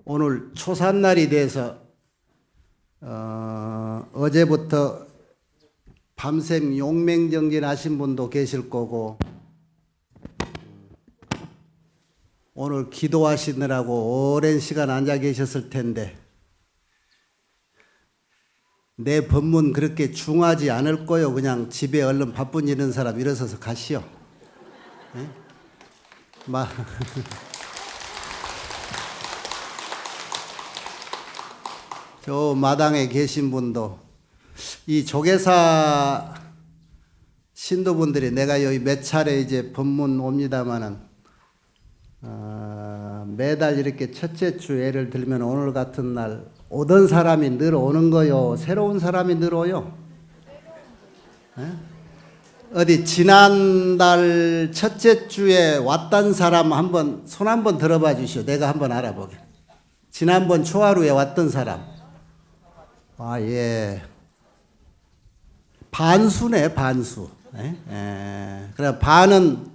오늘 초산날이 돼서 어제부터 밤샘 용맹정진 하신 분도 계실 거고 오늘 기도하시느라고 오랜 시간 앉아 계셨을 텐데 내 법문 그렇게 중하지 않을 거요. 그냥 집에 얼른 바쁜 일은 사람 일어서서 가시오. 네? 저 마당에 계신 분도 이 조계사 신도분들이 내가 여기 몇 차례 이제 법문 옵니다마는 매달 이렇게 첫째 주 예를 들면 오늘 같은 날 오던 사람이 늘 오는 거요. 새로운 사람이 늘 오요. 네? 어디 지난달 첫째 주에 왔던 사람 한번 손 한번 들어봐 주시오. 내가 한번 알아보게. 지난번 초하루에 왔던 사람. 아, 예. 반수네, 반수. 그래, 반은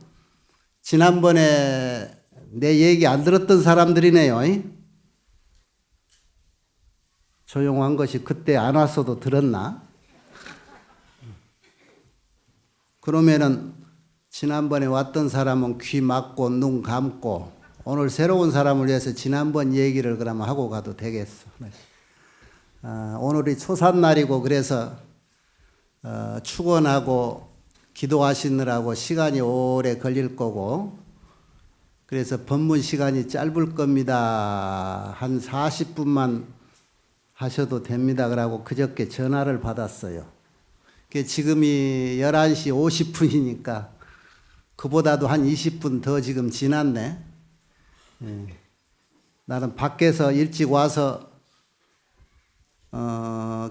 지난번에 내 얘기 안 들었던 사람들이네요. 조용한 것이 그때 안 왔어도 들었나? 그러면은 지난번에 왔던 사람은 귀 막고 눈 감고 오늘 새로운 사람을 위해서 지난번 얘기를 그러면 하고 가도 되겠어. 오늘이 초산날이고 그래서 축원하고 기도하시느라고 시간이 오래 걸릴 거고 그래서 법문 시간이 짧을 겁니다. 한 40분만 하셔도 됩니다. 그러고 그저께 전화를 받았어요. 지금이 11시 50분이니까 그보다도 한 20분 더 지금 지났네. 나는 밖에서 일찍 와서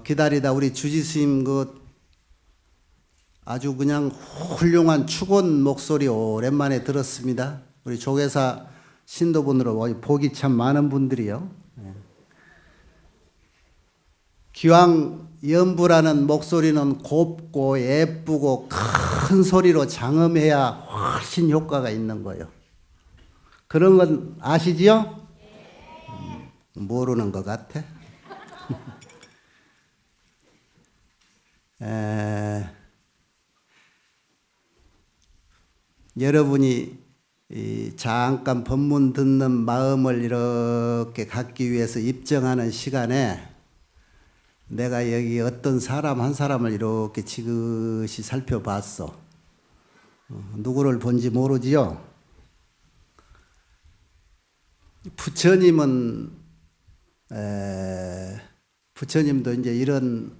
기다리다 우리 주지스님 그 아주 그냥 훌륭한 축원 목소리 오랜만에 들었습니다. 우리 조계사 신도분으로 복이 참 많은 분들이요. 기왕 연부라는 목소리는 곱고 예쁘고 큰 소리로 장음해야 훨씬 효과가 있는 거예요. 그런 건 아시지요? 모르는 것 같아. 여러분이 잠깐 법문 듣는 마음을 이렇게 갖기 위해서 입정하는 시간에 내가 여기 어떤 사람 한 사람을 이렇게 지그시 살펴봤어. 누구를 본지 모르지요? 부처님은 부처님도 이제 이런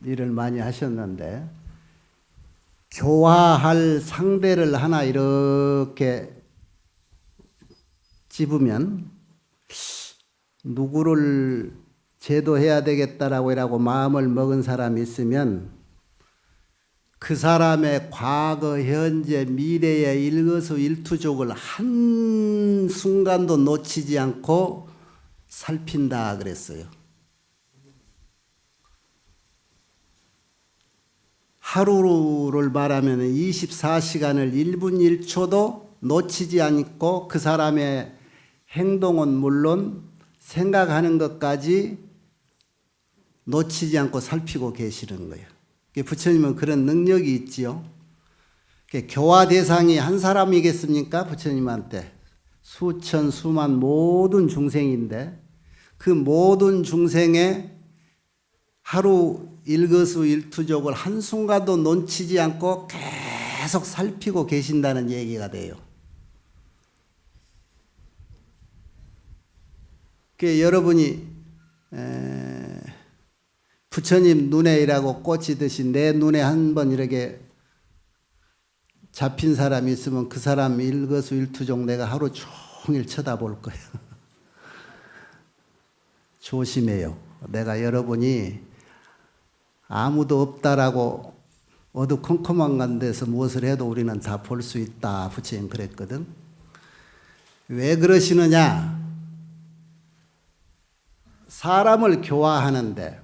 일을 많이 하셨는데 교화할 상대를 하나 이렇게 집으면 누구를 제도해야 되겠다라고 마음을 먹은 사람이 있으면 그 사람의 과거, 현재, 미래의 일거수일투족을 한순간도 놓치지 않고 살핀다 그랬어요. 하루를 말하면 24시간을 1분 1초도 놓치지 않고 그 사람의 행동은 물론 생각하는 것까지 놓치지 않고 살피고 계시는 거예요. 부처님은 그런 능력이 있지요. 교화 대상이 한 사람이겠습니까? 부처님한테 수천 수만 모든 중생인데 그 모든 중생의 하루 일거수일투족을 한순간도 놓치지 않고 계속 살피고 계신다는 얘기가 돼요. 여러분이 부처님 눈에 이라고 꽂히듯이 내 눈에 한번 이렇게 잡힌 사람이 있으면 그 사람 일거수일투족 내가 하루 종일 쳐다볼 거예요. 조심해요. 내가 여러분이 아무도 없다라고 어두컴컴한 데서 무엇을 해도 우리는 다 볼 수 있다. 부처님 그랬거든. 왜 그러시느냐? 사람을 교화하는데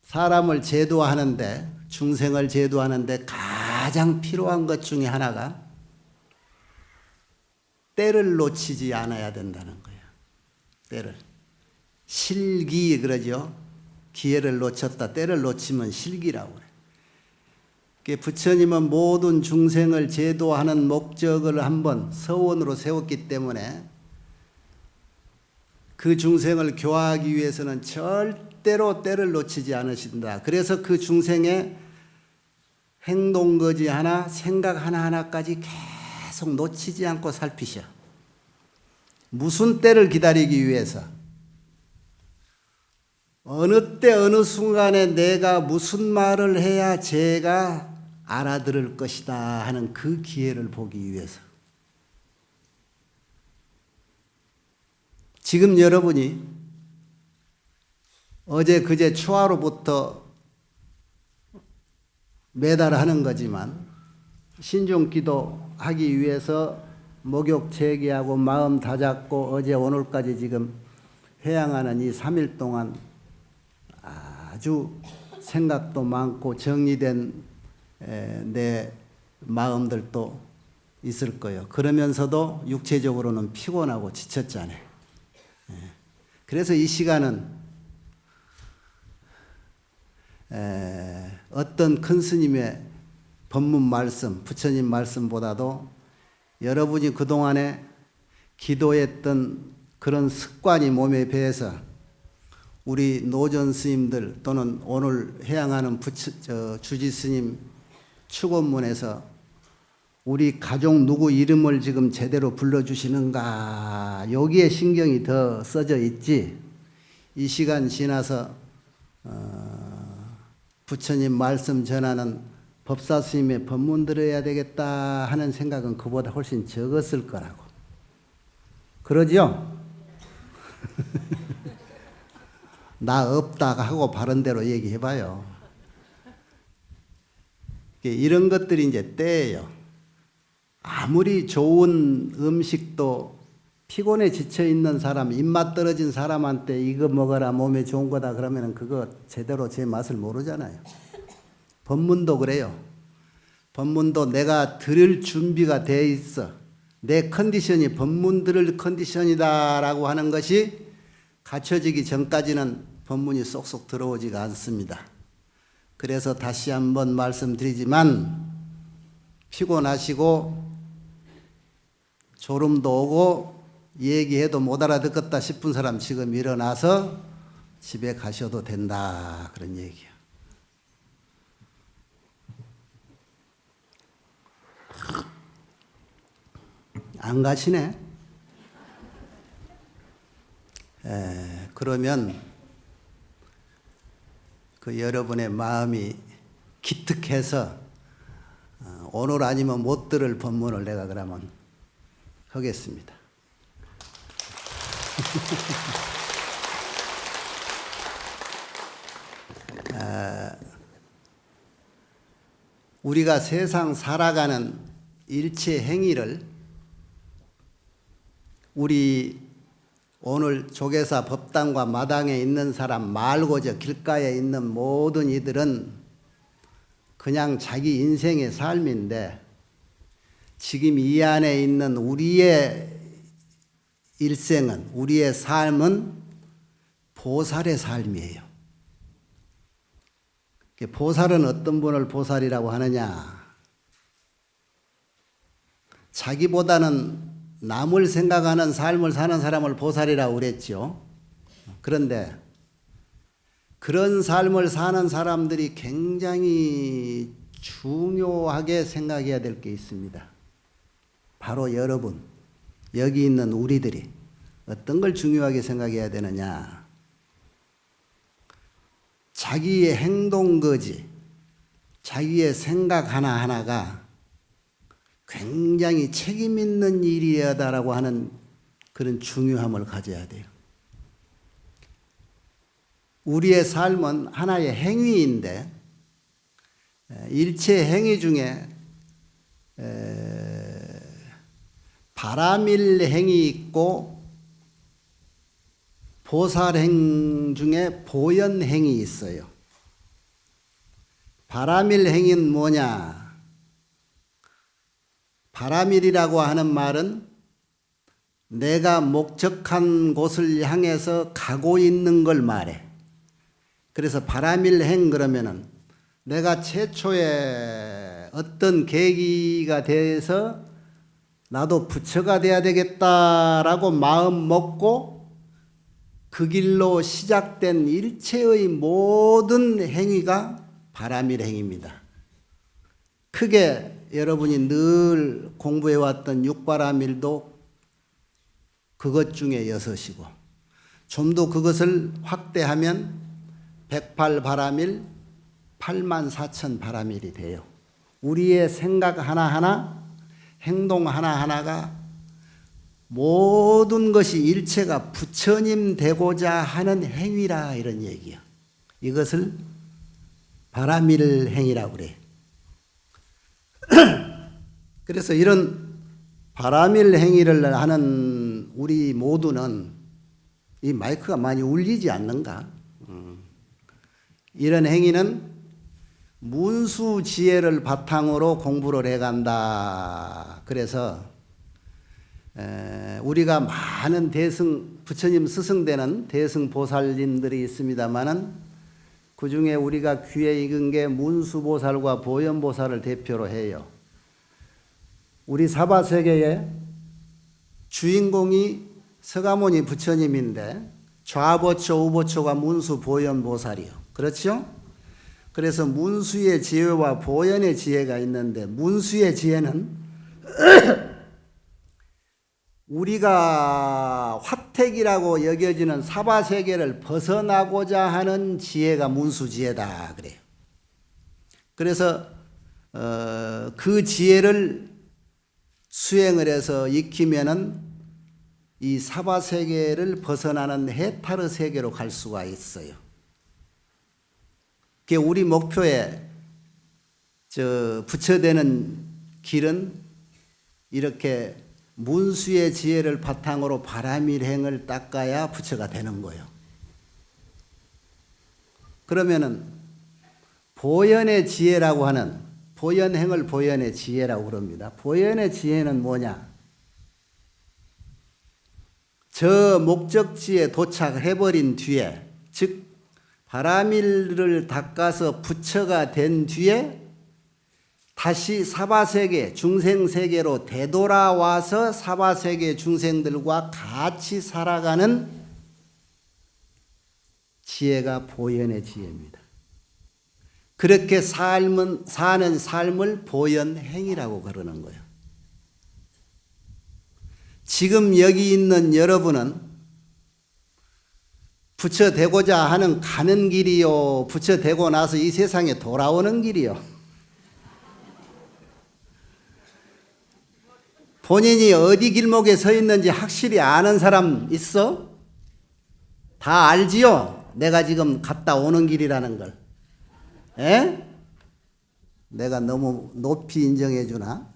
사람을 제도하는데 중생을 제도하는데 가장 필요한 것 중에 하나가 때를 놓치지 않아야 된다는 거예요. 때를. 실기 그러죠. 기회를 놓쳤다. 때를 놓치면 실기라고 그래요. 부처님은 모든 중생을 제도하는 목적을 한번 서원으로 세웠기 때문에 그 중생을 교화하기 위해서는 절대로 때를 놓치지 않으신다. 그래서 그 중생의 행동거지 하나, 생각 하나하나까지 계속 놓치지 않고 살피셔. 무슨 때를 기다리기 위해서? 어느 때 어느 순간에 내가 무슨 말을 해야 제가 알아들을 것이다 하는 그 기회를 보기 위해서. 지금 여러분이 어제 그제 추하로부터 매달 하는 거지만 신중기도 하기 위해서 목욕 재개하고 마음 다잡고 어제 오늘까지 지금 회양하는 이 3일 동안 아주 생각도 많고 정리된 내 마음들도 있을 거예요. 그러면서도 육체적으로는 피곤하고 지쳤잖아요. 그래서 이 시간은 어떤 큰 스님의 법문 말씀, 부처님 말씀보다도 여러분이 그동안에 기도했던 그런 습관이 몸에 배해서 우리 노전 스님들 또는 오늘 해양하는 주지 스님 축원문에서 우리 가족 누구 이름을 지금 제대로 불러주시는가 여기에 신경이 더 써져 있지. 이 시간 지나서 부처님 말씀 전하는 법사 스님의 법문 들어야 되겠다 하는 생각은 그보다 훨씬 적었을 거라고. 그러죠? 나 없다 하고 바른 대로 얘기해봐요. 이런 것들이 이제 때예요. 아무리 좋은 음식도 피곤해 지쳐 있는 사람, 입맛 떨어진 사람한테 이거 먹어라 몸에 좋은 거다 그러면 그거 제대로 제 맛을 모르잖아요. 법문도 그래요. 법문도 내가 들을 준비가 돼 있어. 내 컨디션이 법문 들을 컨디션이다라고 하는 것이 갖춰지기 전까지는 법문이 쏙쏙 들어오지가 않습니다. 그래서 다시 한번 말씀드리지만 피곤하시고 졸음도 오고 얘기해도 못 알아듣겠다 싶은 사람 지금 일어나서 집에 가셔도 된다 그런 얘기예요. 안 가시네? 그러면 그 여러분의 마음이 기특해서 오늘 아니면 못 들을 법문을 내가 그러면 하겠습니다. 우리가 세상 살아가는 일체 행위를 우리 오늘 조계사 법당과 마당에 있는 사람 말고 저 길가에 있는 모든 이들은 그냥 자기 인생의 삶인데 지금 이 안에 있는 우리의 일생은 우리의 삶은 보살의 삶이에요. 보살은 어떤 분을 보살이라고 하느냐? 자기보다는 남을 생각하는 삶을 사는 사람을 보살이라고 그랬죠. 그런데 그런 삶을 사는 사람들이 굉장히 중요하게 생각해야 될 게 있습니다. 바로 여러분, 여기 있는 우리들이 어떤 걸 중요하게 생각해야 되느냐? 자기의 행동거지, 자기의 생각 하나하나가 굉장히 책임 있는 일이다라고 하는 그런 중요함을 가져야 돼요. 우리의 삶은 하나의 행위인데 일체 행위 중에 바람일 행위 있고 보살행 중에 보연행이 있어요. 바람일 행위는 뭐냐? 바람일이라고 하는 말은 내가 목적한 곳을 향해서 가고 있는 걸 말해. 그래서 바람일행 그러면은 내가 최초에 어떤 계기가 돼서 나도 부처가 돼야 되겠다라고 마음 먹고 그 길로 시작된 일체의 모든 행위가 바람일행입니다. 크게 여러분이 늘 공부해왔던 육바람일도 그것 중에 6이고 좀 더 그것을 확대하면 108바람일, 84,000바람일이 돼요. 우리의 생각 하나하나, 행동 하나하나가 모든 것이 일체가 부처님 되고자 하는 행위라 이런 얘기야. 이것을 바람일 행위라고 그래. 그래서 이런 바람일 행위를 하는 우리 모두는 이 마이크가 많이 울리지 않는가? 이런 행위는 문수지혜를 바탕으로 공부를 해간다. 그래서 우리가 많은 부처님 스승되는 대승보살님들이 있습니다마는 그 중에 우리가 귀에 익은 게 문수보살과 보현보살을 대표로 해요. 우리 사바세계의 주인공이 서가모니 부처님인데 좌보초, 우보초가 문수, 보현보살이요. 그렇죠? 그래서 문수의 지혜와 보현의 지혜가 있는데 문수의 지혜는 우리가 화택이라고 여겨지는 사바세계를 벗어나고자 하는 지혜가 문수지혜다 그래요. 그래서 그 지혜를 수행을 해서 익히면은 이 사바세계를 벗어나는 해타르 세계로 갈 수가 있어요. 그게 우리 목표에 부처되는 길은 이렇게 문수의 지혜를 바탕으로 바람일행을 닦아야 부처가 되는 거예요. 그러면은 보현의 지혜라고 하는 보현행을 보현의 지혜라고 그럽니다. 보현의 지혜는 뭐냐? 저 목적지에 도착해버린 뒤에, 즉 바람일을 닦아서 부처가 된 뒤에 다시 사바세계, 중생세계로 되돌아와서 사바세계 중생들과 같이 살아가는 지혜가 보현의 지혜입니다. 그렇게 사는 삶을 보현행이라고 그러는 거예요. 지금 여기 있는 여러분은 부처 되고자 하는 가는 길이요, 부처 되고 나서 이 세상에 돌아오는 길이요. 본인이 어디 길목에 서 있는지 확실히 아는 사람 있어? 다 알지요? 내가 지금 갔다 오는 길이라는 걸. 에? 내가 너무 높이 인정해 주나?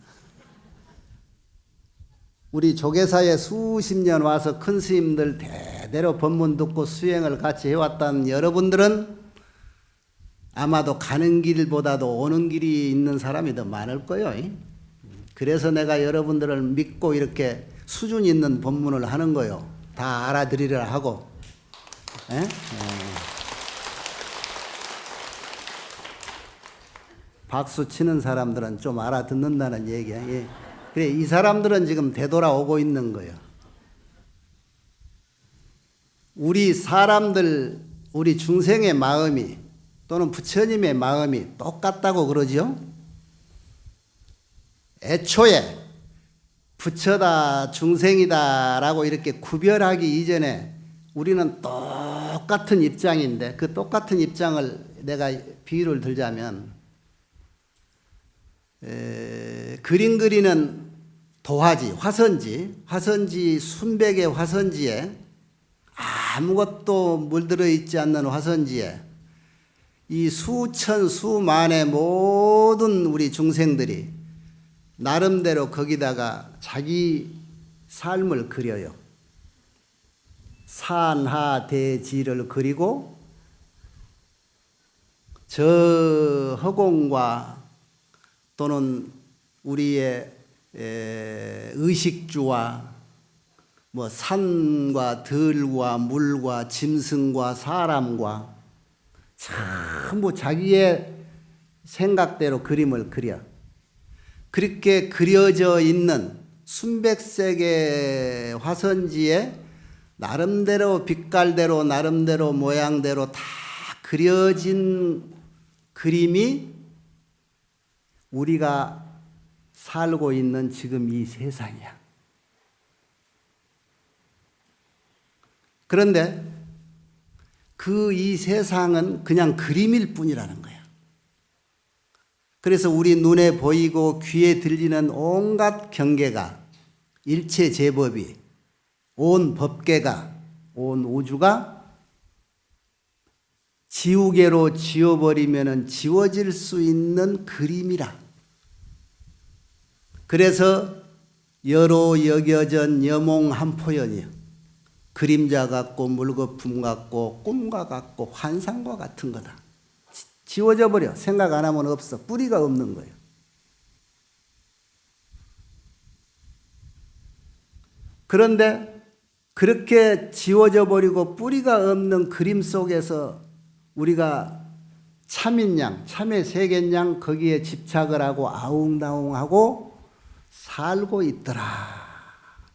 우리 조계사에 수십 년 와서 큰 스님들 대대로 법문 듣고 수행을 같이 해왔다는 여러분들은 아마도 가는 길보다도 오는 길이 있는 사람이 더 많을 거예요. 그래서 내가 여러분들을 믿고 이렇게 수준 있는 법문을 하는 거예요. 다 알아들으려 하고. 박수 치는 사람들은 좀 알아듣는다는 얘기야. 예. 그래, 이 사람들은 지금 되돌아오고 있는 거예요. 우리 사람들, 우리 중생의 마음이 또는 부처님의 마음이 똑같다고 그러죠? 애초에 부처다, 중생이다 라고 이렇게 구별하기 이전에 우리는 똑같은 입장인데 그 똑같은 입장을 내가 비유를 들자면 그림 그리는 도화지, 화선지 순백의 화선지에 아무것도 물들어 있지 않는 화선지에 이 수천 수만의 모든 우리 중생들이 나름대로 거기다가 자기 삶을 그려요. 산하대지를 그리고 저 허공과 또는 우리의 의식주와 뭐 산과 들과 물과 짐승과 사람과 전부 자기의 생각대로 그림을 그려. 그렇게 그려져 있는 순백색의 화선지에 나름대로 빛깔대로 나름대로 모양대로 다 그려진 그림이 우리가 살고 있는 지금 이 세상이야. 그런데 그 이 세상은 그냥 그림일 뿐이라는 거야. 그래서 우리 눈에 보이고 귀에 들리는 온갖 경계가, 일체 제법이, 온 법계가, 온 우주가 지우개로 지워버리면 지워질 수 있는 그림이라. 그래서 여로 여겨전 여몽한포연이요. 그림자 같고 물거품 같고 꿈과 같고 환상과 같은 거다. 지워져 버려. 생각 안 하면 없어. 뿌리가 없는 거예요. 그런데 그렇게 지워져 버리고 뿌리가 없는 그림 속에서 우리가 참인 양, 참의 세계양 거기에 집착을 하고 아웅다웅하고 살고 있더라.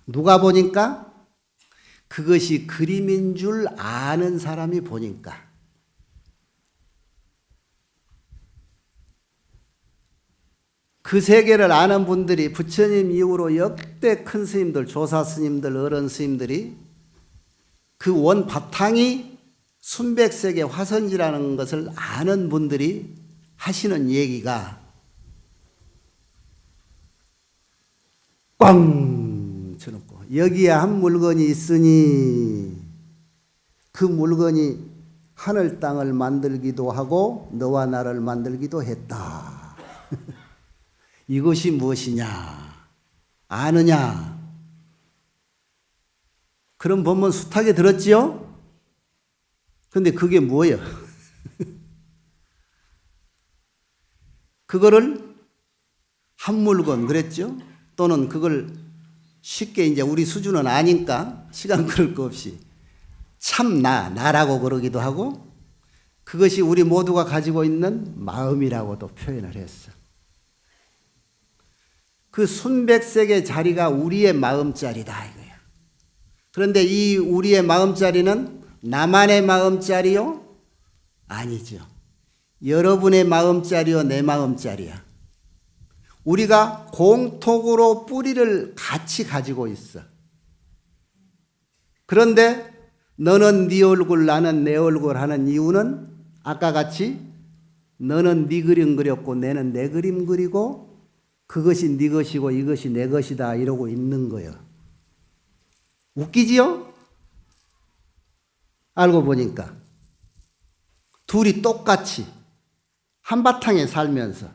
누가 보니까? 그것이 그림인 줄 아는 사람이 보니까. 그 세계를 아는 분들이 부처님 이후로 역대 큰 스님들, 조사 스님들, 어른 스님들이 그 원 바탕이 순백색의 화선지라는 것을 아는 분들이 하시는 얘기가 꽝 쳐놓고 여기에 한 물건이 있으니 그 물건이 하늘 땅을 만들기도 하고 너와 나를 만들기도 했다. 이것이 무엇이냐? 아느냐? 그런 법문 숱하게 들었지요? 근데 그게 뭐예요? 그거를 한 물건 그랬죠? 또는 그걸 쉽게 이제 우리 수준은 아니까 시간 끌 거 없이 참 나라고 그러기도 하고 그것이 우리 모두가 가지고 있는 마음이라고도 표현을 했어. 그 순백색의 자리가 우리의 마음자리다 이거야. 그런데 이 우리의 마음자리는 나만의 마음자리요? 아니죠. 여러분의 마음자리요, 내 마음자리야. 우리가 공통으로 뿌리를 같이 가지고 있어. 그런데 너는 네 얼굴, 나는 내 얼굴 하는 이유는 아까 같이 너는 네 그림 그렸고 내는 내 그림 그리고 그것이 네 것이고 이것이 내 것이다 이러고 있는 거예요. 웃기지요? 알고 보니까 둘이 똑같이 한바탕에 살면서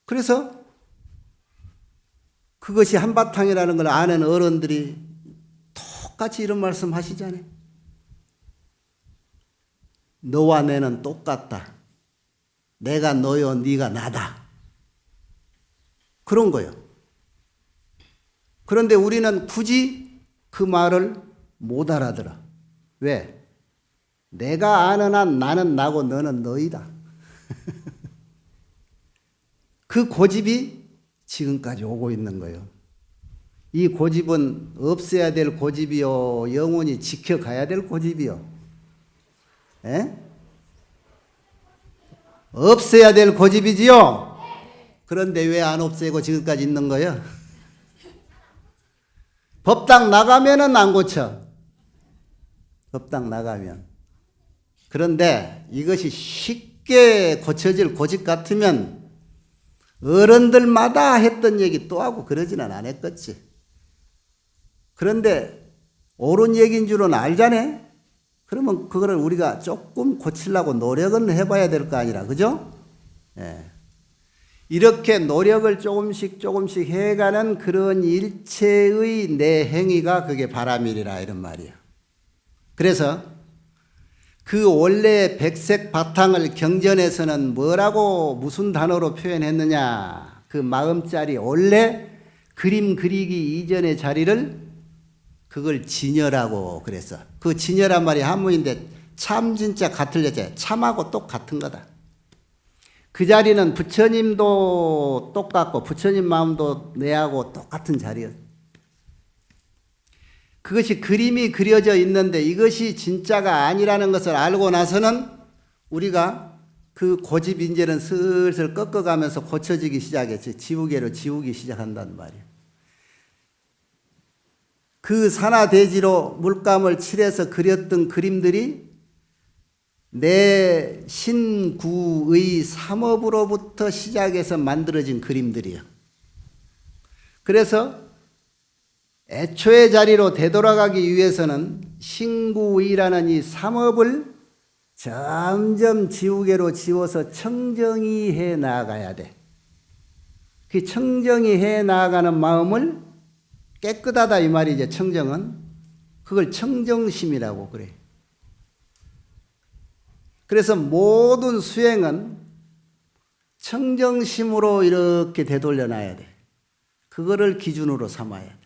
그래서 그것이 한바탕이라는 걸 아는 어른들이 똑같이 이런 말씀 하시잖아요. 너와 내는 똑같다. 내가 너요, 네가 나다. 그런 거예요. 그런데 우리는 굳이 그 말을 못 알아들어. 왜? 내가 아는 한 나는 나고 너는 너이다. 그 고집이 지금까지 오고 있는 거예요. 이 고집은 없애야 될 고집이요. 영원히 지켜가야 될 고집이요. 에? 없애야 될 고집이지요? 그런데 왜 안 없애고 지금까지 있는 거예요? 법당 나가면은 안 고쳐. 법당 나가면. 그런데 이것이 쉽게 고쳐질 고집 같으면 어른들마다 했던 얘기 또 하고 그러지는 않았겠지. 그런데 옳은 얘기인 줄은 알잖아. 그러면 그거를 우리가 조금 고치려고 노력은 해봐야 될 거 아니라, 그죠? 예. 이렇게 노력을 조금씩 해가는 그런 일체의 내 행위가 그게 바람일이라 이런 말이야. 그래서 그 원래 백색 바탕을 경전에서는 뭐라고 무슨 단어로 표현했느냐? 그 마음자리 원래 그림 그리기 이전의 자리를 그걸 진여라고 그랬어. 그 진여란 말이 한문인데 참 진짜 같을 여자 참하고 똑같은 거다. 그 자리는 부처님도 똑같고 부처님 마음도 내하고 똑같은 자리였어. 그것이 그림이 그려져 있는데 이것이 진짜가 아니라는 것을 알고 나서는 우리가 그 고집 인재는 슬슬 꺾어가면서 고쳐지기 시작했지. 지우개로 지우기 시작한단 말이야. 그 산화대지로 물감을 칠해서 그렸던 그림들이 내 신구의 삼업으로부터 시작해서 만들어진 그림들이야. 그래서 애초의 자리로 되돌아가기 위해서는 신구의라는 이 삼업을 점점 지우개로 지워서 청정히 해 나가야 돼. 그 청정히 해 나가는 마음을 깨끗하다 이 말이죠. 청정은 그걸 청정심이라고 그래. 그래서 모든 수행은 청정심으로 이렇게 되돌려 놔야 돼. 그거를 기준으로 삼아야 돼.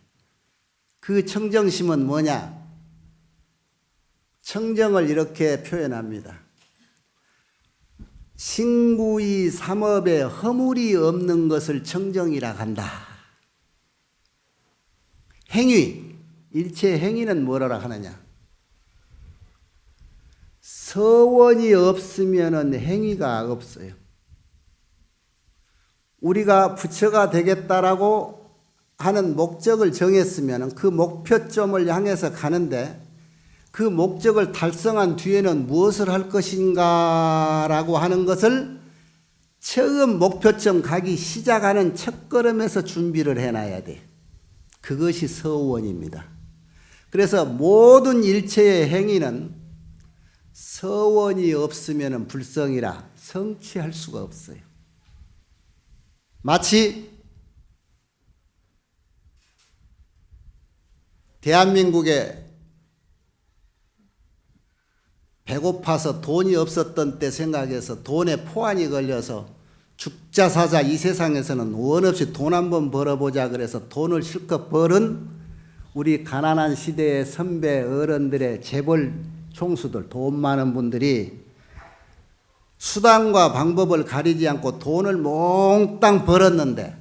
그 청정심은 뭐냐? 청정을 이렇게 표현합니다. 신구의 삼업에 허물이 없는 것을 청정이라 한다. 행위, 일체 행위는 뭐라 하느냐? 서원이 없으면 행위가 없어요. 우리가 부처가 되겠다라고 하는 목적을 정했으면 그 목표점을 향해서 가는데 그 목적을 달성한 뒤에는 무엇을 할 것인가라고 하는 것을 처음 목표점 가기 시작하는 첫걸음에서 준비를 해놔야 돼. 그것이 서원입니다. 그래서 모든 일체의 행위는 서원이 없으면 불성이라 성취할 수가 없어요. 마치 대한민국에 배고파서 돈이 없었던 때 생각해서 돈에 포환이 걸려서 죽자 사자 이 세상에서는 원 없이 돈 한번 벌어보자 그래서 돈을 실컷 벌은 우리 가난한 시대의 선배 어른들의 재벌 총수들 돈 많은 분들이 수단과 방법을 가리지 않고 돈을 몽땅 벌었는데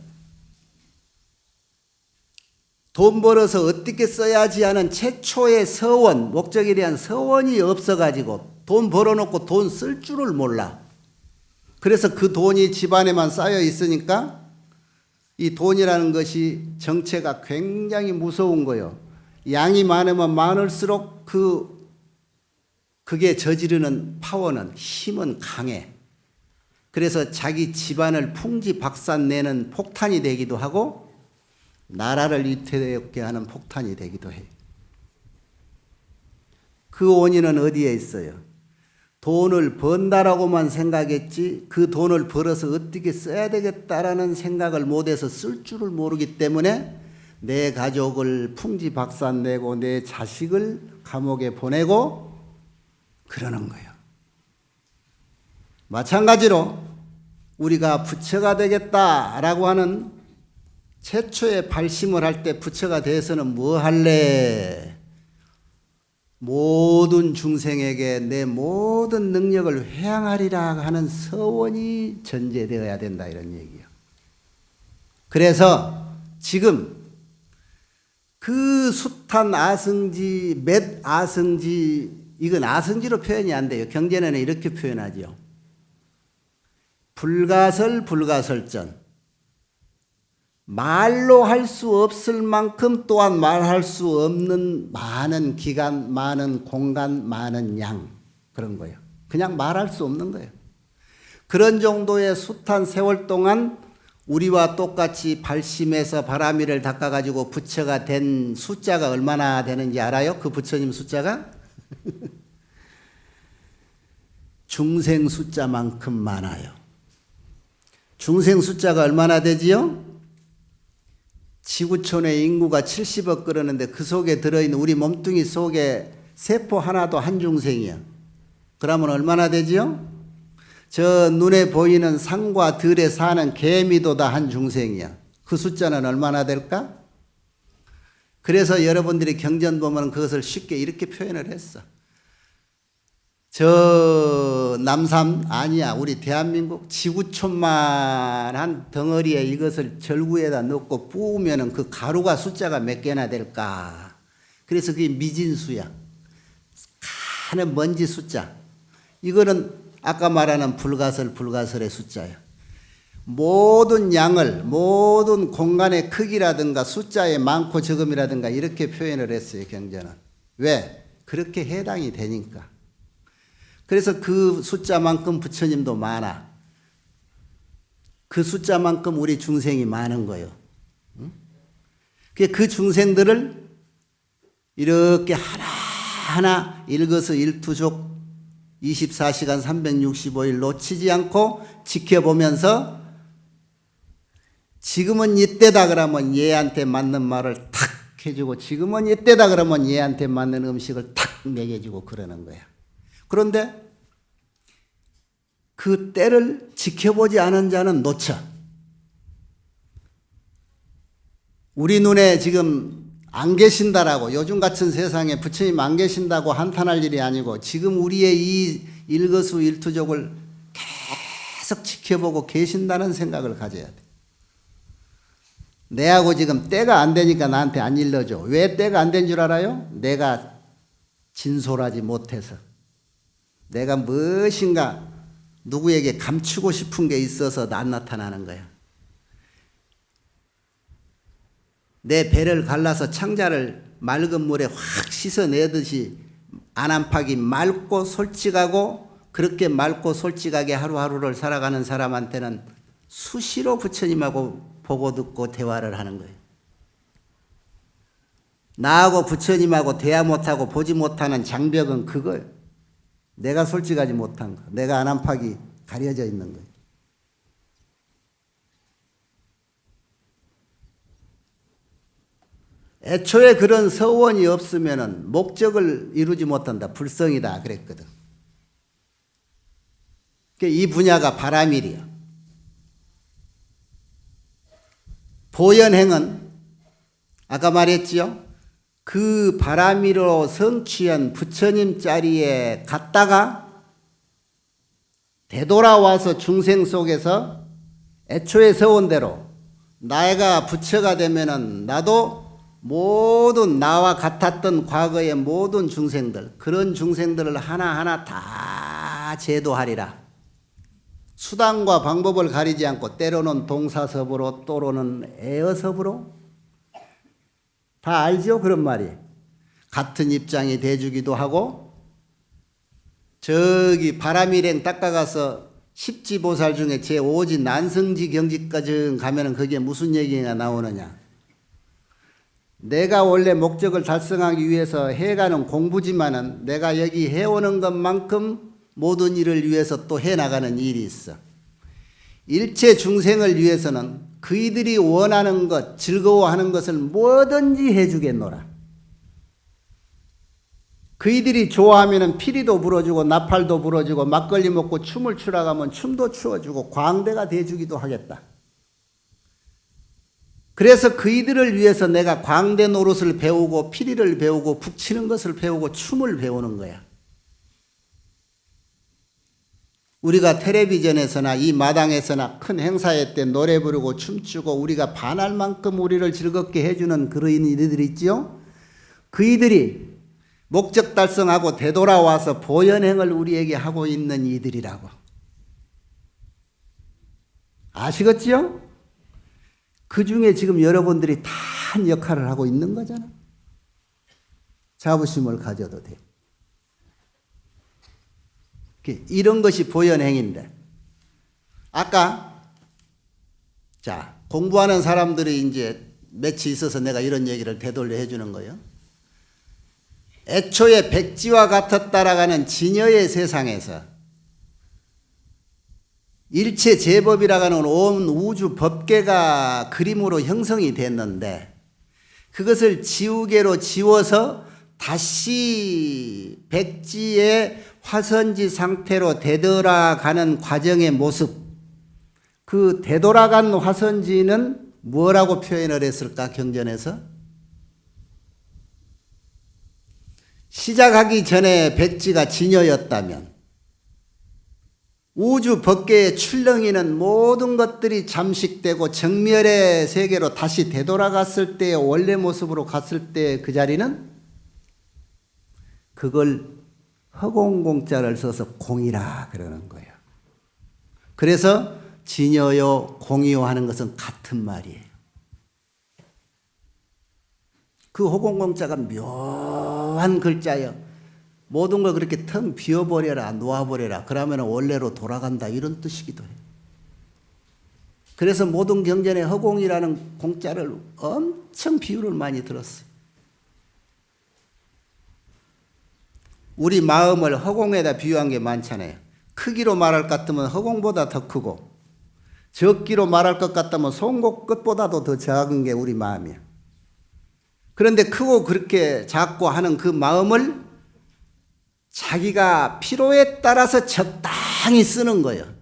돈 벌어서 어떻게 써야지 하는 최초의 서원, 목적에 대한 서원이 없어가지고 돈 벌어놓고 돈 쓸 줄을 몰라. 그래서 그 돈이 집안에만 쌓여 있으니까 이 돈이라는 것이 정체가 굉장히 무서운 거예요. 양이 많으면 많을수록 그게 저지르는 파워는 힘은 강해. 그래서 자기 집안을 풍지박산내는 폭탄이 되기도 하고 나라를 위태롭게 하는 폭탄이 되기도 해요. 그 원인은 어디에 있어요? 돈을 번다라고만 생각했지 그 돈을 벌어서 어떻게 써야 되겠다라는 생각을 못해서 쓸 줄을 모르기 때문에 내 가족을 풍지박산내고 내 자식을 감옥에 보내고 그러는 거예요. 마찬가지로 우리가 부처가 되겠다라고 하는 최초의 발심을 할 때 부처가 되어서는 뭐 할래? 모든 중생에게 내 모든 능력을 회양하리라 하는 서원이 전제되어야 된다 이런 얘기예요. 그래서 지금 그 숱한 아승지, 몇 아승지, 이건 아승지로 표현이 안 돼요. 경전에는 이렇게 표현하죠. 불가설, 불가설전. 말로 할 수 없을 만큼 또한 말할 수 없는 많은 기간, 많은 공간, 많은 양 그런 거예요. 그냥 말할 수 없는 거예요. 그런 정도의 숱한 세월 동안 우리와 똑같이 발심해서 바라미를 닦아가지고 부처가 된 숫자가 얼마나 되는지 알아요? 그 부처님 숫자가? 중생 숫자만큼 많아요. 중생 숫자가 얼마나 되지요? 지구촌의 인구가 70억 그러는데 그 속에 들어있는 우리 몸뚱이 속에 세포 하나도 한 중생이야. 그러면 얼마나 되지요? 저 눈에 보이는 산과 들에 사는 개미도 다 한 중생이야. 그 숫자는 얼마나 될까? 그래서 여러분들이 경전 보면 그것을 쉽게 이렇게 표현을 했어. 저 남산 아니야. 우리 대한민국 지구촌만한 덩어리에 이것을 절구에다 넣고 부으면 그 가루가 숫자가 몇 개나 될까? 그래서 그게 미진수야. 가는 먼지 숫자. 이거는 아까 말하는 불가설의 숫자야. 모든 양을 모든 공간의 크기라든가 숫자의 많고 적음이라든가 이렇게 표현을 했어요. 경전은. 왜? 그렇게 해당이 되니까. 그래서 그 숫자만큼 부처님도 많아. 그 숫자만큼 우리 중생이 많은 거예요. 그 중생들을 이렇게 하나하나 일거수일투족 24시간 365일 놓치지 않고 지켜보면서 지금은 이때다 그러면 얘한테 맞는 말을 탁 해주고 지금은 이때다 그러면 얘한테 맞는 음식을 탁 먹여주고 그러는 거야. 그런데 그 때를 지켜보지 않은 자는 놓쳐. 우리 눈에 지금 안 계신다라고 요즘 같은 세상에 부처님 안 계신다고 한탄할 일이 아니고 지금 우리의 이 일거수일투족을 계속 지켜보고 계신다는 생각을 가져야 돼. 내하고 지금 때가 안 되니까 나한테 안 일러줘. 왜 때가 안 된 줄 알아요? 내가 진솔하지 못해서. 내가 무엇인가 누구에게 감추고 싶은 게 있어서 안 나타나는 거야. 내 배를 갈라서 창자를 맑은 물에 확 씻어내듯이 안암팍이 맑고 솔직하고 그렇게 맑고 솔직하게 하루하루를 살아가는 사람한테는 수시로 부처님하고 보고 듣고 대화를 하는 거예요. 나하고 부처님하고 대화 못하고 보지 못하는 장벽은 그거예요. 내가 솔직하지 못한 거. 내가 안암팍이 가려져 있는 거예요. 애초에 그런 서원이 없으면 목적을 이루지 못한다. 불성이다 그랬거든. 이 분야가 바람일이야. 보현행은 아까 말했지요. 그 바람이로 성취한 부처님 자리에 갔다가 되돌아와서 중생 속에서 애초에 서원대로 나가 부처가 되면은 나도 모든 나와 같았던 과거의 모든 중생들 그런 중생들을 하나하나 다 제도하리라. 수단과 방법을 가리지 않고 때로는 동사섭으로 또로는 애어섭으로 다 알죠? 그런 말이. 같은 입장이 돼주기도 하고 저기 바람일행 닦아가서 십지보살 중에 제5지 난성지 경지까지 가면은 그게 무슨 얘기가 나오느냐. 내가 원래 목적을 달성하기 위해서 해가는 공부지만은 내가 여기 해오는 것만큼 모든 일을 위해서 또 해나가는 일이 있어. 일체 중생을 위해서는 그이들이 원하는 것, 즐거워하는 것을 뭐든지 해주겠노라. 그이들이 좋아하면 피리도 불어주고 나팔도 불어주고 막걸리 먹고 춤을 추라 가면 춤도 추어주고 광대가 돼주기도 하겠다. 그래서 그이들을 위해서 내가 광대 노릇을 배우고 피리를 배우고 북치는 것을 배우고 춤을 배우는 거야. 우리가 텔레비전에서나 이 마당에서나 큰 행사회 때 노래 부르고 춤추고 우리가 반할 만큼 우리를 즐겁게 해주는 그런 이들이 있지요. 그이들이 목적 달성하고 되돌아와서 보현행을 우리에게 하고 있는 이들이라고. 아시겠지요? 그 중에 지금 여러분들이 다 한 역할을 하고 있는 거잖아. 자부심을 가져도 돼요. 이런 것이 보현행인데 아까 자 공부하는 사람들이 이제 며칠 있어서 내가 이런 얘기를 되돌려 해주는 거예요. 애초에 백지와 같았다라가는 진여의 세상에서 일체 제법이라가는 온 우주 법계가 그림으로 형성이 됐는데 그것을 지우개로 지워서 다시 백지의 화선지 상태로 되돌아가는 과정의 모습, 그 되돌아간 화선지는 뭐라고 표현을 했을까? 경전에서 시작하기 전에 백지가 진여였다면 우주 법계의 출렁이는 모든 것들이 잠식되고 정멸의 세계로 다시 되돌아갔을 때의 원래 모습으로 갔을 때 그 자리는 그걸 허공공자를 써서 공이라 그러는 거예요. 그래서 진여요 공이요 하는 것은 같은 말이에요. 그 허공공자가 묘한 글자예요. 모든 걸 그렇게 텅 비워버려라, 놓아버려라. 그러면 원래로 돌아간다. 이런 뜻이기도 해요. 그래서 모든 경전에 허공이라는 공자를 엄청 비유를 많이 들었어요. 우리 마음을 허공에다 비유한 게 많잖아요. 크기로 말할 것 같으면 허공보다 더 크고, 적기로 말할 것 같다면 송곳 끝보다도 더 작은 게 우리 마음이에요. 그런데 크고 그렇게 작고 하는 그 마음을 자기가 필요에 따라서 적당히 쓰는 거예요.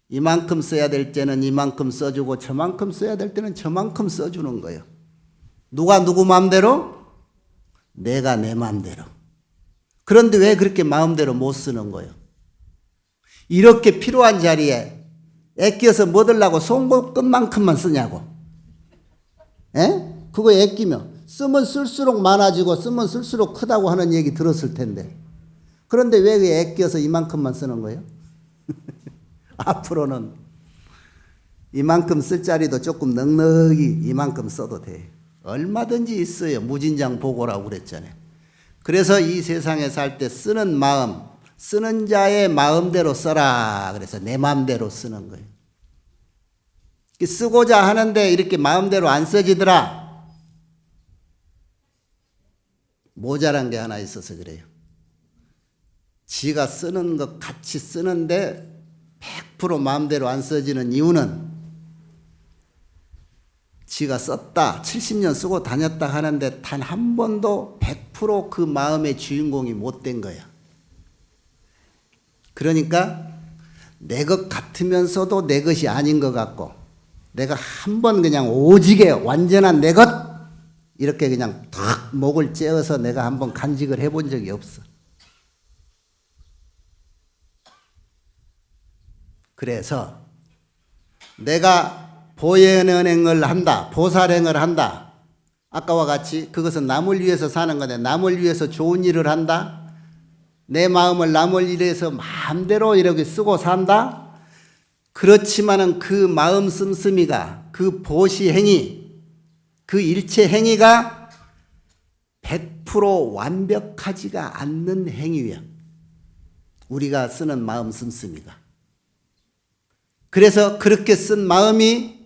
이만큼 써야 될 때는 이만큼 써주고 저만큼 써야 될 때는 저만큼 써주는 거예요. 누가 누구 마음대로? 내가 내 마음대로. 그런데 왜 그렇게 마음대로 못 쓰는 거예요? 이렇게 필요한 자리에 애껴서 뭐 들라고 송곳 끝만큼만 쓰냐고. 에? 그거 애끼면 쓰면 쓸수록 많아지고 쓰면 쓸수록 크다고 하는 얘기 들었을 텐데. 그런데 왜 애껴서 이만큼만 쓰는 거예요? 앞으로는 이만큼 쓸 자리도 조금 넉넉히 이만큼 써도 돼. 얼마든지 있어요. 무진장 보고라고 그랬잖아요. 그래서 이 세상에 살 때 쓰는 마음, 쓰는 자의 마음대로 써라. 그래서 내 마음대로 쓰는 거예요. 쓰고자 하는데 이렇게 마음대로 안 써지더라. 모자란 게 하나 있어서 그래요. 지가 쓰는 것 같이 쓰는데 100% 마음대로 안 써지는 이유는 지가 썼다, 70년 쓰고 다녔다 하는데 단 한 번도 100% 그 마음의 주인공이 못 된 거야. 그러니까 내 것 같으면서도 내 것이 아닌 것 같고, 내가 한 번 그냥 오지게 완전한 내 것, 이렇게 그냥 탁 목을 째어서 내가 한번 간직을 해본 적이 없어. 그래서 내가 보현은행을 한다, 보살행을 한다. 아까와 같이 그것은 남을 위해서 사는 건데, 남을 위해서 좋은 일을 한다. 내 마음을 남을 위해서 마음대로 이렇게 쓰고 산다. 그렇지만은 그 마음 씀씀이가, 그 보시 행위, 그 일체 행위가 100% 완벽하지가 않는 행위야. 우리가 쓰는 마음 씀씀이가. 그래서 그렇게 쓴 마음이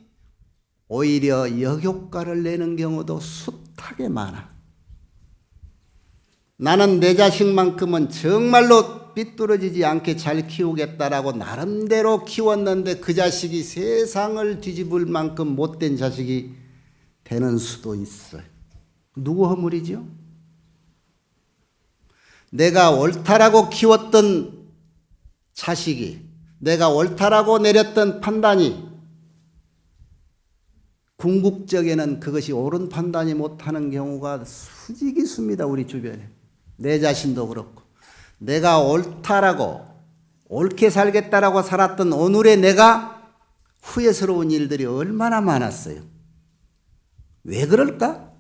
오히려 역효과를 내는 경우도 숱하게 많아. 나는 내 자식만큼은 정말로 삐뚤어지지 않게 잘 키우겠다라고 나름대로 키웠는데 그 자식이 세상을 뒤집을 만큼 못된 자식이 되는 수도 있어요. 누구 허물이죠? 내가 옳다라고 키웠던 자식이, 내가 옳다라고 내렸던 판단이 궁극적에는 그것이 옳은 판단이 못하는 경우가 수직이수입니다. 우리 주변에. 내 자신도 그렇고. 내가 옳다라고, 옳게 살겠다라고 살았던 오늘의 내가 후회스러운 일들이 얼마나 많았어요. 왜 그럴까?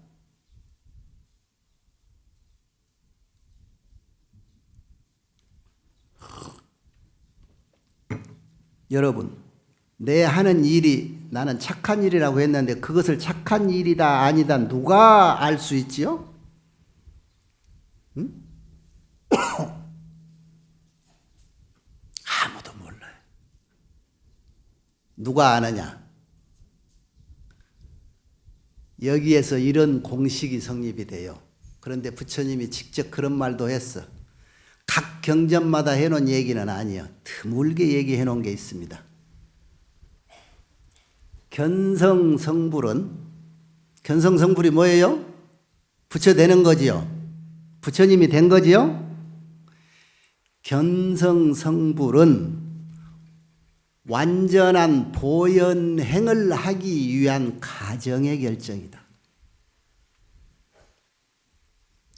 여러분, 내 하는 일이 나는 착한 일이라고 했는데 그것을 착한 일이다 아니다 누가 알 수 있지요? 응? 아무도 몰라요. 누가 아느냐? 여기에서 이런 공식이 성립이 돼요. 그런데 부처님이 직접 그런 말도 했어. 각 경전마다 해놓은 얘기는 아니에요. 드물게 얘기해 놓은 게 있습니다. 견성성불은, 견성성불이 뭐예요? 부처 되는 거지요. 부처님이 된 거지요. 견성성불은 완전한 보현행을 하기 위한 가정의 결정이다.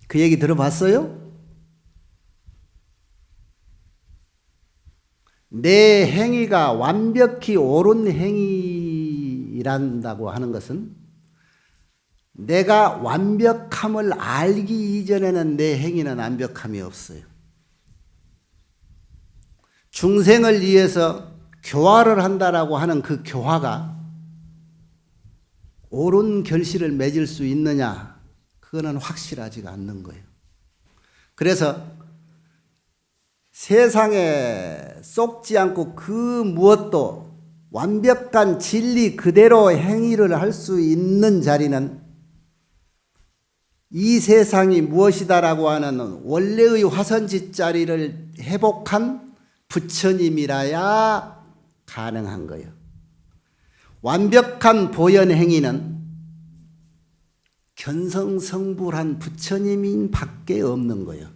그 얘기 들어봤어요? 내 행위가 완벽히 옳은 행위란다고 하는 것은 내가 완벽함을 알기 이전에는 내 행위는 완벽함이 없어요. 중생을 위해서 교화를 한다라고 하는 그 교화가 옳은 결실을 맺을 수 있느냐? 그거는 확실하지가 않는 거예요. 그래서 세상에 쏙지 않고 그 무엇도 완벽한 진리 그대로 행위를 할 수 있는 자리는 이 세상이 무엇이다라고 하는 원래의 화선지 자리를 회복한 부처님이라야 가능한 거예요. 완벽한 보현 행위는 견성성불한 부처님인 밖에 없는 거예요.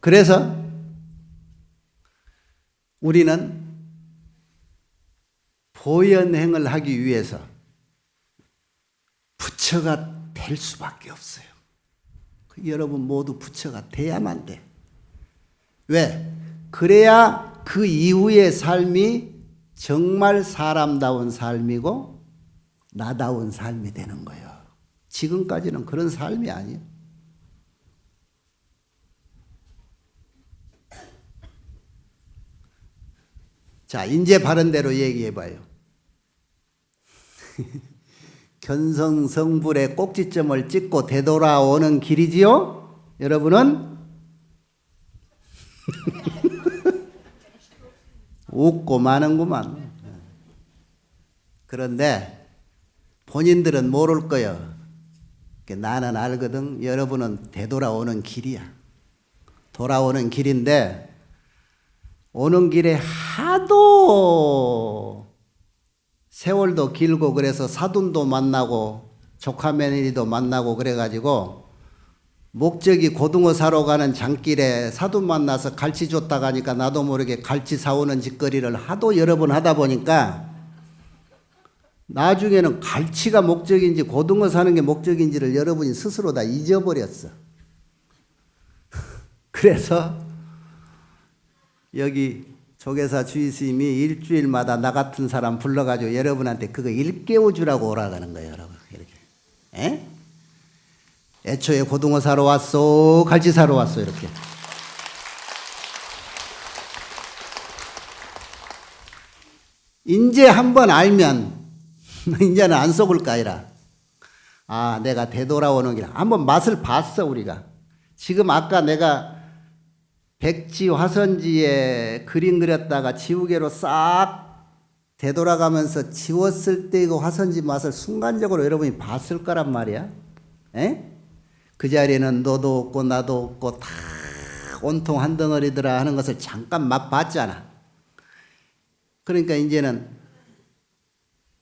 그래서 우리는 보현행을 하기 위해서 부처가 될 수밖에 없어요. 여러분 모두 부처가 돼야만 돼. 왜? 그래야 그 이후의 삶이 정말 사람다운 삶이고 나다운 삶이 되는 거예요. 지금까지는 그런 삶이 아니에요. 자, 이제 바른 대로 얘기해 봐요. 견성성불의 꼭지점을 찍고 되돌아오는 길이지요? 여러분은? 웃고 마는구만. 그런데 본인들은 모를 거예요. 나는 알거든. 여러분은 되돌아오는 길이야. 돌아오는 길인데 오는 길에 하도 세월도 길고 그래서 사돈도 만나고 조카 며느리도 만나고 그래가지고 목적이 고등어 사러 가는 장길에 사돈 만나서 갈치 줬다 가니까 나도 모르게 갈치 사오는 짓거리를 하도 여러 번 하다 보니까 나중에는 갈치가 목적인지 고등어 사는 게 목적인지를 여러분이 스스로 다 잊어버렸어. 그래서 여기 조계사 주의스님이 일주일마다 나 같은 사람 불러가지고 여러분한테 그거 일깨워주라고 오라가는 거예요, 여러분. 이렇게. 에? 애초에 고등어 사러 왔어, 갈치 사러 왔어, 이렇게. 이제 한번 알면 이제는 안 속을 거 아니라. 아, 내가 되돌아오는 길. 한번 맛을 봤어, 우리가. 지금 아까 내가 백지 화선지에 그림 그렸다가 지우개로 싹 되돌아가면서 지웠을 때 그 화선지 맛을 순간적으로 여러분이 봤을 거란 말이야. 에? 그 자리에는 너도 없고 나도 없고 다 온통 한 덩어리더라 하는 것을 잠깐 막 봤잖아. 그러니까 이제는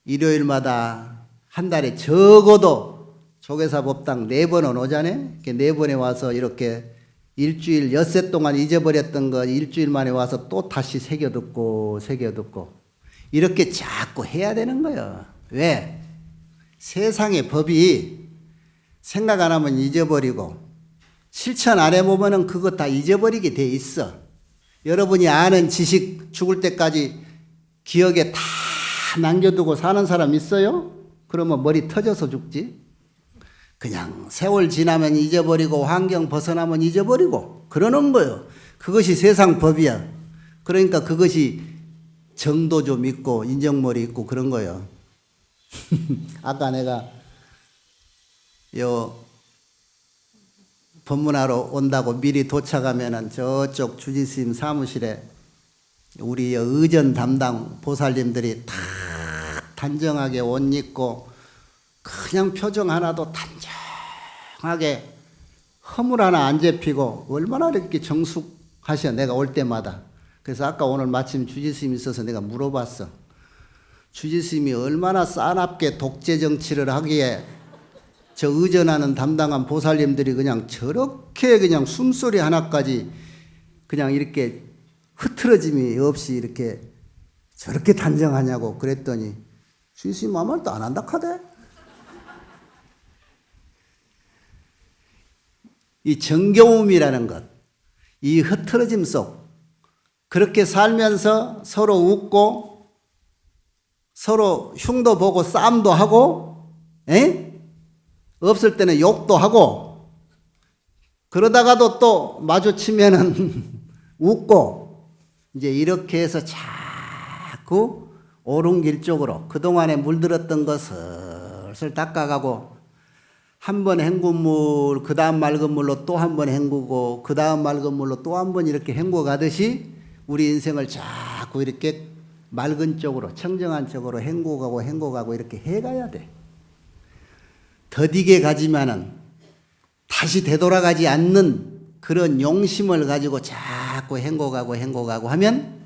일요일마다 한 달에 적어도 조계사 법당 4번은 오자네. 4번에 와서 이렇게 일주일 엿새 동안 잊어버렸던 거 일주일 만에 와서 또 다시 새겨듣고 이렇게 자꾸 해야 되는 거예요. 왜? 세상의 법이 생각 안 하면 잊어버리고 실천 안 해보면 그거 다 잊어버리게 돼 있어. 여러분이 아는 지식 죽을 때까지 기억에 다 남겨두고 사는 사람 있어요? 그러면 머리 터져서 죽지. 그냥 세월 지나면 잊어버리고 환경 벗어나면 잊어버리고 그러는 거예요. 그것이 세상 법이야. 그러니까 그것이 정도 좀 있고 인정머리 있고 그런 거예요. 아까 내가 요 법문하러 온다고 미리 도착하면은 저쪽 주지스님 사무실에 우리 의전 담당 보살님들이 다 단정하게 옷 입고 그냥 표정 하나도 단정하게 허물 하나 안 잡히고 얼마나 이렇게 정숙하셔 내가 올 때마다. 그래서 아까 오늘 마침 주지스님이 있어서 내가 물어봤어. 주지스님이 얼마나 싸납게 독재 정치를 하기에 저 의전하는 담당한 보살님들이 그냥 저렇게 그냥 숨소리 하나까지 그냥 이렇게 흐트러짐이 없이 이렇게 저렇게 단정하냐고 그랬더니 스님 아무 말도 안 한다 카대. 이 정겨움이라는 것, 이 흐트러짐 속 그렇게 살면서 서로 웃고 서로 흉도 보고 싸움도 하고 없을 때는 욕도 하고 그러다가도 또 마주치면은 웃고 이제 이렇게 해서 자꾸 옳은 길 쪽으로 그동안에 물들었던 거 슬슬 닦아가고 한 번 헹군 물, 그 다음 맑은 물로 또 한 번 헹구고 그 다음 맑은 물로 또 한 번 이렇게 헹궈 가듯이 우리 인생을 자꾸 이렇게 맑은 쪽으로 청정한 쪽으로 헹궈가고 이렇게 해가야 돼. 더디게 가지만은 다시 되돌아가지 않는 그런 용심을 가지고 자꾸 헹궈가고 하면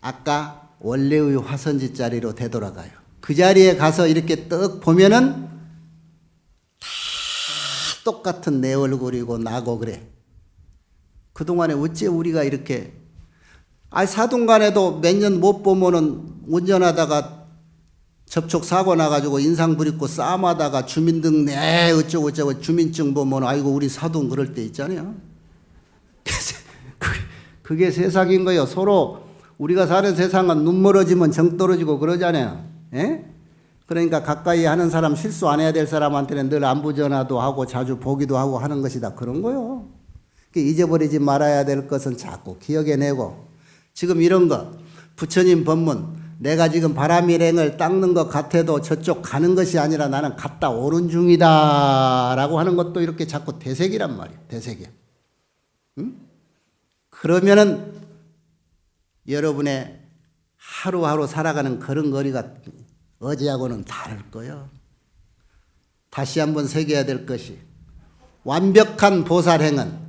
아까 원래의 화선지 자리로 되돌아가요. 그 자리에 가서 이렇게 떡 보면은 다 똑같은 내 얼굴이고 나고 그래. 그동안에 어째 우리가 이렇게 사둔간에도 몇 년 못 보면은 운전하다가 접촉 사고 나가지고 인상 부리고 싸움하다가 주민등 내 어쩌고 주민증 보면 아이고 우리 사돈 그럴 때 있잖아요. 그게 세상인 거예요. 서로 우리가 사는 세상은 눈 멀어지면 정 떨어지고 그러잖아요. 그러니까 가까이 하는 사람 실수 안 해야 될 사람한테는 늘 안부 전화도 하고 자주 보기도 하고 하는 것이다. 그런 거요. 잊어버리지 말아야 될 것은 자꾸 기억해내고 지금 이런 거 부처님 법문 내가 지금 바람일행을 닦는 것 같아도 저쪽 가는 것이 아니라 나는 갔다 오는 중이다 라고 하는 것도 이렇게 자꾸 되새기란 말이에요. 되새겨. 그러면은 여러분의 하루하루 살아가는 걸음걸이가 어제하고는 다를 거예요. 다시 한번 새겨야 될 것이 완벽한 보살행은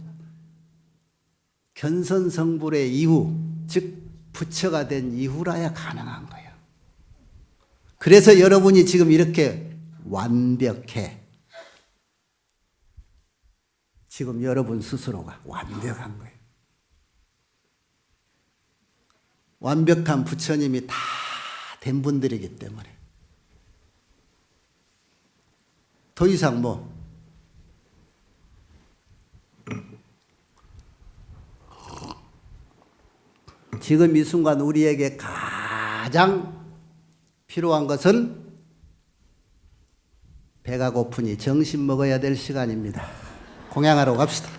견선성불의 이후 즉 부처가 된 이후라야 가능한 거예요. 그래서 여러분이 지금 이렇게 완벽해. 지금 여러분 스스로가 완벽한 거예요. 완벽한 부처님이 다 된 분들이기 때문에 더 이상 지금 이 순간 우리에게 가장 필요한 것은 배가 고프니 정신 먹어야 될 시간입니다. 공양하러 갑시다.